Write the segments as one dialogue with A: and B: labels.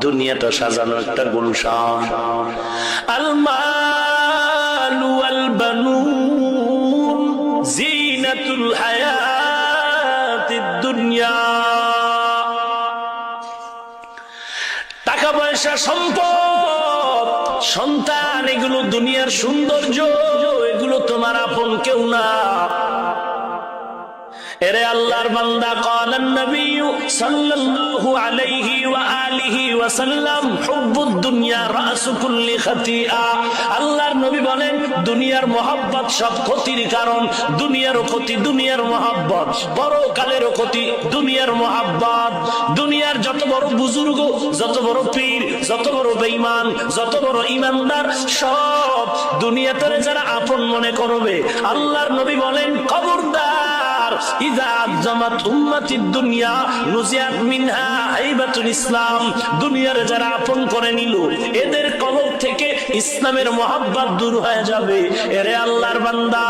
A: দুনিয়াটা সাজানো একটা গুলশান। আল মালু ওয়াল বানুন জিনাতুল হায়াতিদ দুনিয়া। টাকা পয়সা, সম্পদ, সন্তান, এগুলো দুনিয়ার সৌন্দর্য, এগুলো তোমার আপন কেউ না। এরে আল্লাহর বান্দা, ক্বালান নবী সাল্লাল্লাহু আলাইহি ওয়া আলিহি ওয়া সাল্লাম, হুব্বুদ দুনিয়া রাসু কুল্লি খাতিআ। আল্লাহর নবী বলেন, দুনিয়ার মহব্বত সব ক্ষতির কারণ। দুনিয়ারও ক্ষতি, দুনিয়ার মহব্বত, বড় কালেরও ক্ষতি, দুনিয়ার মহব্বত। দুনিয়ার যত বড় বুজুর্গ, যত বড় পীর, যত বড় বেঈমান, যত বড় ঈমানদার, সব দুনিয়াতে যারা আপন মনে করবে, আল্লাহর নবী বলেন, খবরদার, ইযা আযমাত উম্মতি দুনিয়া নুজিয়াত মিনহা হাইবাতুল ইসলাম। দুনিয়ার যারা আপন করে নিল, এদের কলব থেকে ইসলামের মহব্বত দূর হয়ে যাবে। এরে আল্লাহর বান্দা,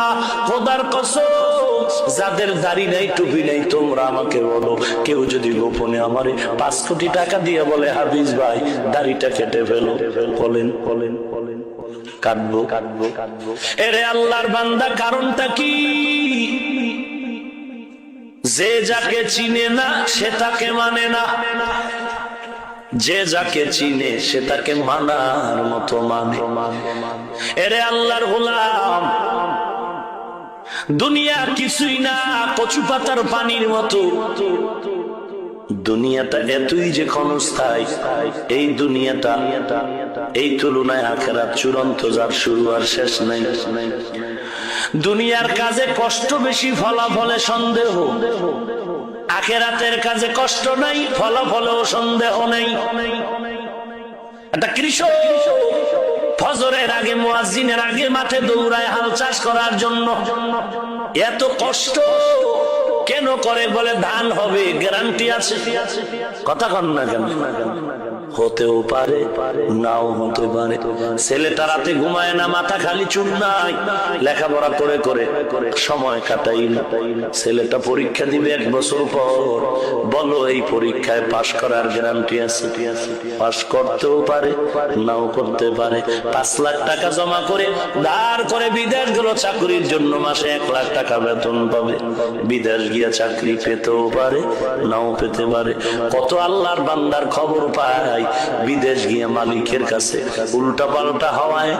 A: খোদার কসম, যাদের দাড়ি নাই, টুপি নাই, তোমরা আমাকে বলো, কেউ যদি গোপনে আমারে 5 কোটি টাকা দিয়ে বলে, হাফিজ ভাই দাড়িটা কেটে ফেলো, বলেন বলেন বলেন, কাটবো কাটবো কাটবো। এরে আল্লাহর বান্দা, কারণটা কি? যে যাকে চিনে না সে তাকে মানে না, যে যাকে চিনে সে তাকে মানার মতো মানে। এরে আল্লাহর গোলাম, দুনিয়া কিছুই না, কচু পাতার পানির মতো। দুনিয়াটা এতই যে ক্ষণস্থায়ী, এই দুনিয়াটা, এই তুলনায় আখিরাত চূড়ান্ত, যার শুরু আর শেষ নাই। দুনিয়ার কাজে কষ্ট বেশি, ফলাফলে সন্দেহ। আখিরাতের কাজে কষ্ট নাই, ফলাফলেও সন্দেহ নেই। একটা কৃষক ফজরের আগে, মুয়াজ্জিনের আগে মাঠে দৌড়ায় হাল চাষ করার জন্য। এত কষ্ট কেন করে? বলে ধান হবে, গ্যারান্টি আছে। কথা কন না কেন? হতেও পারে, নাও হতে পারে। ছেলেটা রাতে ঘুমায় না, মাথা খালি, চুল নাই, লেখাপড়া করে করে সময় কাটাই না। ছেলেটা পরীক্ষা দিবে 1 বছর পর, বলো এই পরীক্ষায় পাশ করার গ্যারান্টি আছে? পাশ করতেও পারে, নাও করতে পারে। 5 লাখ টাকা জমা করে ধার করে বিদেশ গেল চাকরির জন্য, মাসে 1 লাখ টাকা বেতন পাবে। বিদেশ গিয়া চাকরি পেতেও পারে, নাও পেতে পারে। কত আল্লাহর বান্দার খবর পায়, বিদেশ গিয়ে মালিকের কাছে উল্টা পাল্টা হওয়ায়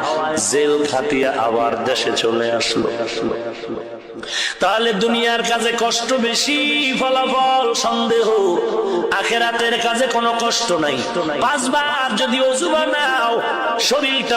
A: জেল খাটিয়া আবার দেশে চলে আসলো। তাহলে দুনিয়ার কাজে কষ্ট বেশি, ফলাফল সন্দেহ। আখিরাতের কাজে কোনো কষ্ট নাই। 5 বার যদি ওযু বানাও, শরীরটা